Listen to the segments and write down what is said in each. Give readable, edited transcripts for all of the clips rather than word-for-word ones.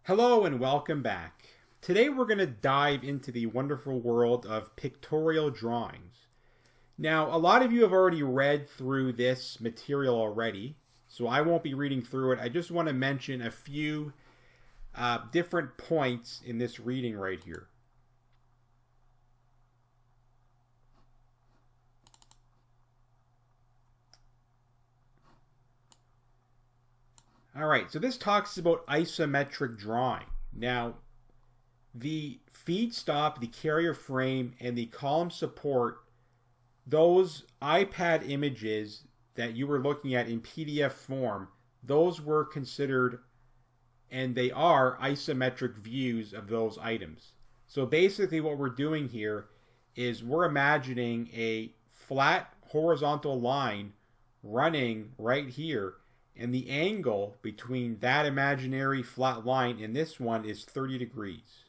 Hello and welcome back. Today we're going to dive into the wonderful world of pictorial drawings. Now, a lot of you have already read through this material already, so I won't be reading through it. I just want to mention a few different points in this reading right here. Alright, so this talks about isometric drawing. Now, the feed stop, the carrier frame, and the column support, those iPad images that you were looking at in PDF form, those were considered, and they are, isometric views of those items. So basically what we're doing here is we're imagining a flat horizontal line running right here, and the angle between that imaginary flat line and this one is 30 degrees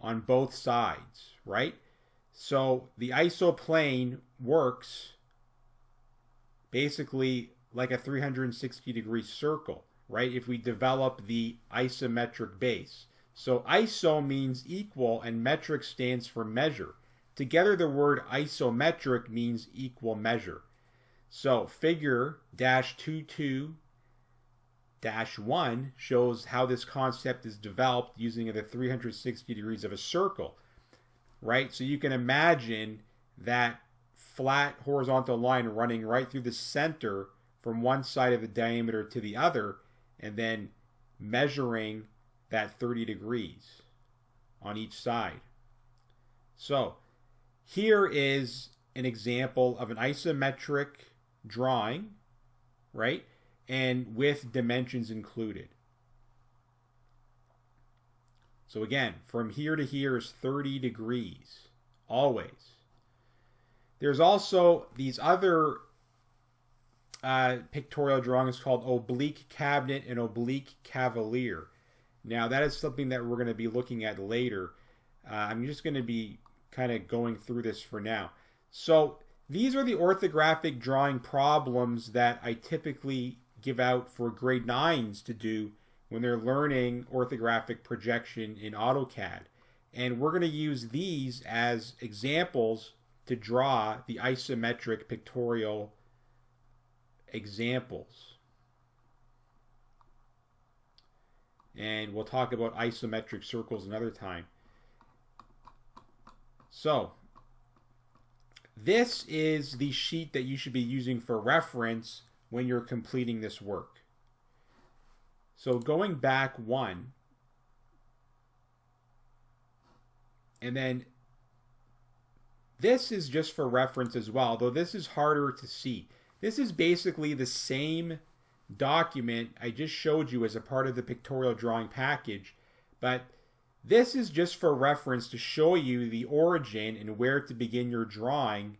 on both sides, right? So the isoplane works basically like a 360-degree circle, right? If we develop the isometric base. So iso means equal and metric stands for measure. Together the word isometric means equal measure. So figure -22-1 shows how this concept is developed using the 360 degrees of a circle, right? So you can imagine that flat horizontal line running right through the center from one side of the diameter to the other, and then measuring that 30 degrees on each side. So here is an example of an isometric drawing, right? And with dimensions included. So again, from here to here is 30 degrees, always. There's also these other pictorial drawings called oblique cabinet and oblique cavalier. Now that is something that we're going to be looking at later. I'm just going to be kind of going through this for now. So these are the orthographic drawing problems that I typically give out for grade 9s to do when they're learning orthographic projection in AutoCAD. And we're going to use these as examples to draw the isometric pictorial examples. And we'll talk about isometric circles another time. So this is the sheet that you should be using for reference when you're completing this work. So going back one, and then this is just for reference as well, though this is harder to see. This is basically the same document I just showed you as a part of the pictorial drawing package, but this is just for reference to show you the origin and where to begin your drawing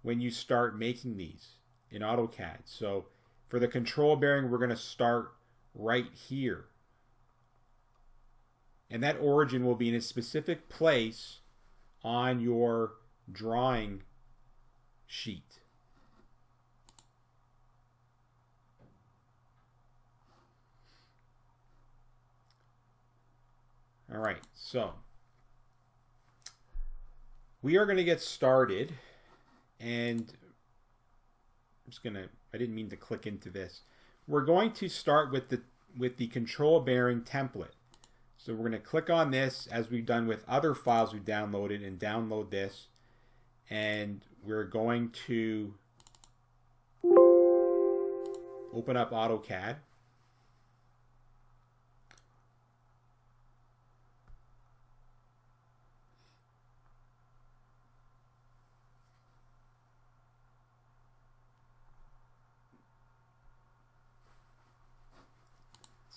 when you start making these in AutoCAD. So for the control bearing, we're going to start right here. And that origin will be in a specific place on your drawing sheet. All right, so we are going to get started, and I didn't mean to click into this. We're going to start with the control bearing template. So we're going to click on this as we've done with other files we downloaded, and download this, and we're going to open up AutoCAD.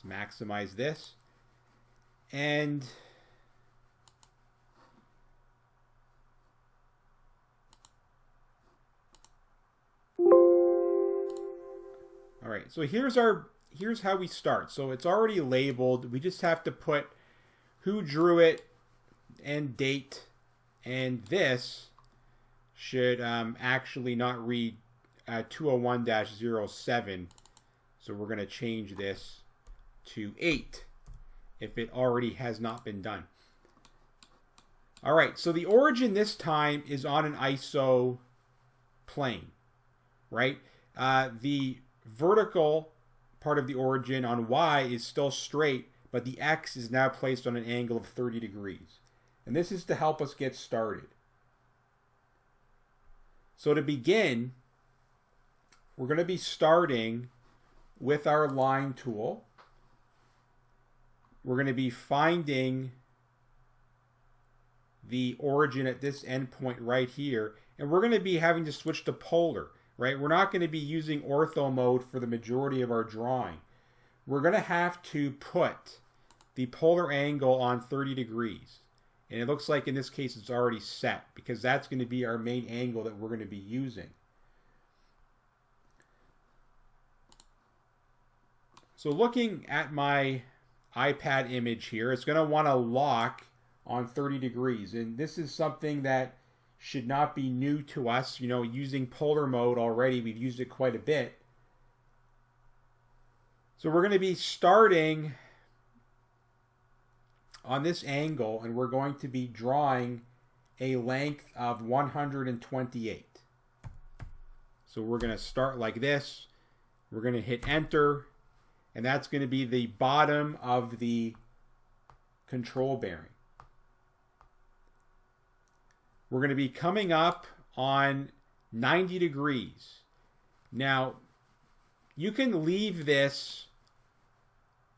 Maximize this, and all right, so here's how we start. So it's already labeled. We just have to put who drew it and date, and this should actually not read 201-07, so we're going to change this to 8. if it already has not been done. All right, so the origin this time is on an ISO plane, right? The vertical part of the origin on Y is still straight, but the X is now placed on an angle of 30 degrees. And this is to help us get started. So to begin, we're going to be starting with our line tool. We're going to be finding the origin at this endpoint right here, and we're going to be having to switch to polar, right? We're not going to be using ortho mode for the majority of our drawing. We're going to have to put the polar angle on 30 degrees. And it looks like in this case it's already set, because that's going to be our main angle that we're going to be using. So looking at my iPad image here, it's going to want to lock on 30 degrees. And this is something that should not be new to us. You know, using polar mode already, we've used it quite a bit. So we're going to be starting on this angle, and we're going to be drawing a length of 128. So we're going to start like this. We're going to hit enter, and that's going to be the bottom of the control bearing. We're going to be coming up on 90 degrees. Now, you can leave this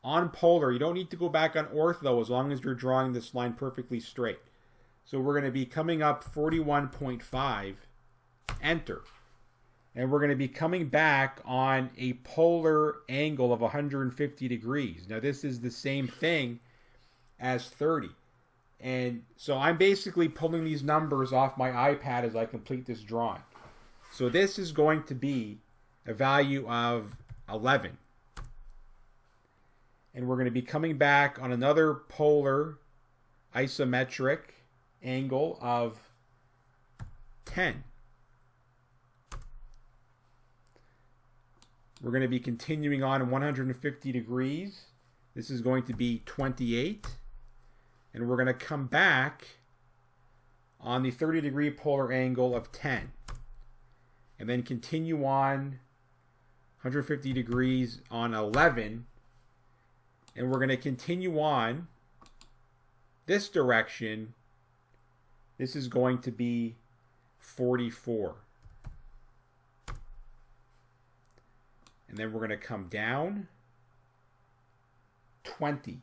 on polar. You don't need to go back on ortho as long as you're drawing this line perfectly straight. So we're going to be coming up 41.5, enter. And we're going to be coming back on a polar angle of 150 degrees. Now this is the same thing as 30. And so I'm basically pulling these numbers off my iPad as I complete this drawing. So this is going to be a value of 11. And we're going to be coming back on another polar isometric angle of 10. We're going to be continuing on 150 degrees. This is going to be 28. And we're going to come back on the 30 degree polar angle of 10. And then continue on 150 degrees on 11. And we're going to continue on this direction. This is going to be 44. And then we're going to come down 20.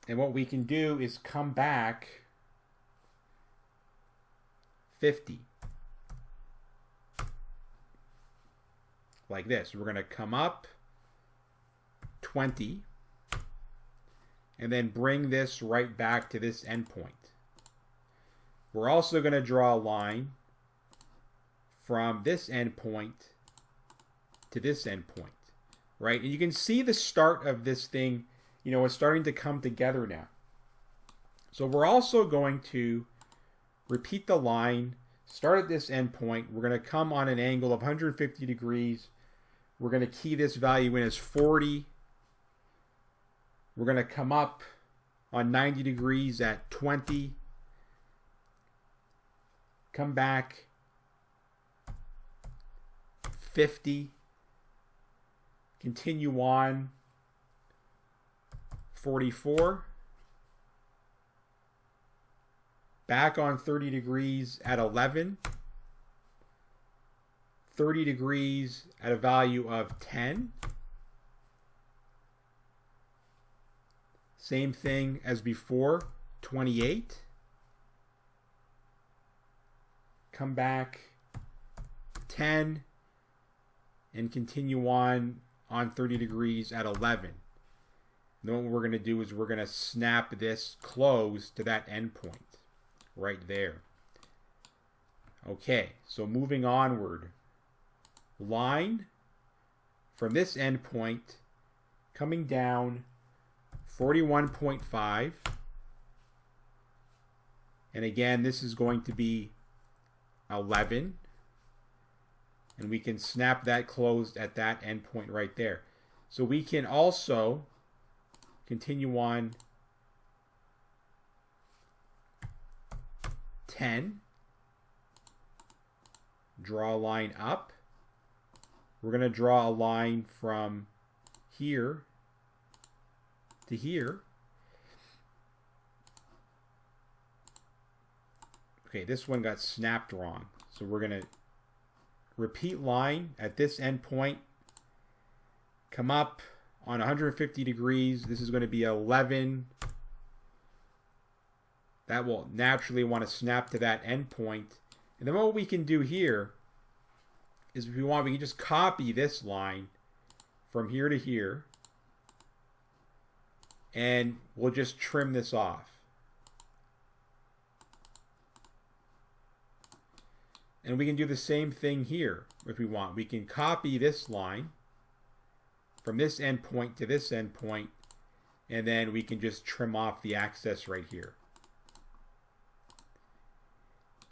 And what we can do is come back 50. Like this. We're going to come up 20 and then bring this right back to this endpoint. We're also going to draw a line from this endpoint to this endpoint, right? And you can see the start of this thing, you know, it's starting to come together now. So we're also going to repeat the line, start at this endpoint. We're going to come on an angle of 150 degrees. We're going to key this value in as 40. We're going to come up on 90 degrees at 20. Come back 50. Continue on 44. Back on 30 degrees at 11. 30 degrees at a value of 10. Same thing as before, 28. Come back 10 and continue on 30 degrees at 11. And then what we're going to do is we're going to snap this close to that endpoint right there. Okay, so moving onward. Line from this endpoint coming down 41.5, and again this is going to be 11. And we can snap that closed at that endpoint right there. So we can also continue on 10. Draw a line up. We're going to draw a line from here to here. Okay, this one got snapped wrong. So we're going to repeat line at this endpoint. Come up on 150 degrees. This is going to be 11. That will naturally want to snap to that endpoint. And then what we can do here is, if we want, we can just copy this line from here to here. And we'll just trim this off. And we can do the same thing here if we want. We can copy this line from this endpoint to this endpoint, and then we can just trim off the access right here.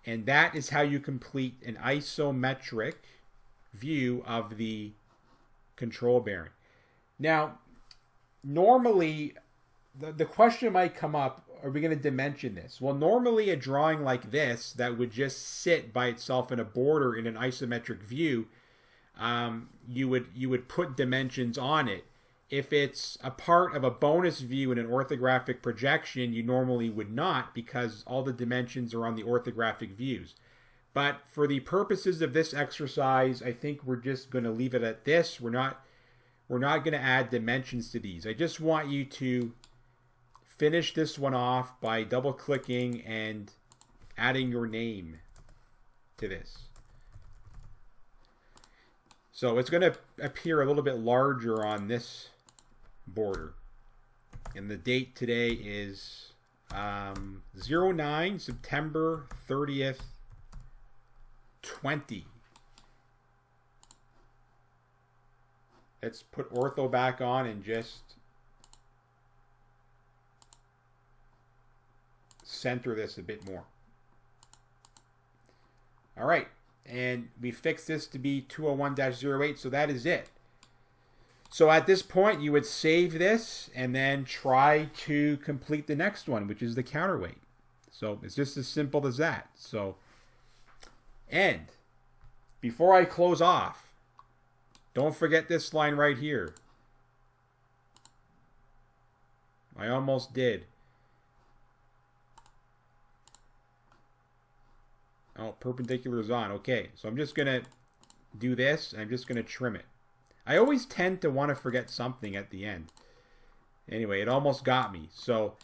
And that is how you complete an isometric view of the control bearing. Now, normally, the question might come up, are we going to dimension this? Well, normally a drawing like this that would just sit by itself in a border in an isometric view, you would put dimensions on it. If it's a part of a bonus view in an orthographic projection, you normally would not, because all the dimensions are on the orthographic views. But for the purposes of this exercise, I think we're just going to leave it at this. We're not going to add dimensions to these. I just want you to finish this one off by double clicking and adding your name to this. So it's going to appear a little bit larger on this border. And the date today is 09 September 30th, 20. Let's put ortho back on and just center this a bit more. All right, and we fixed this to be 201-08, so that is it. So at this point, you would save this and then try to complete the next one, which is the counterweight. So it's just as simple as that. So, and before I close off, don't forget this line right here. I almost did. Oh, perpendicular is on. Okay, so I'm just going to do this, and I'm just going to trim it. I always tend to want to forget something at the end. Anyway, it almost got me. So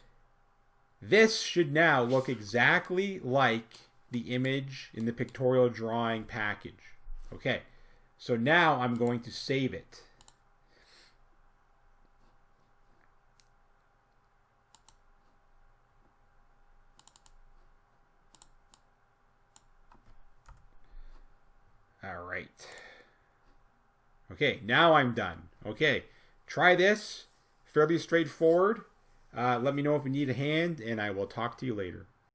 this should now look exactly like the image in the pictorial drawing package. Okay, so now I'm going to save it. All right. Okay, now I'm done. Okay, try this. Fairly straightforward. Let me know if you need a hand, and I will talk to you later.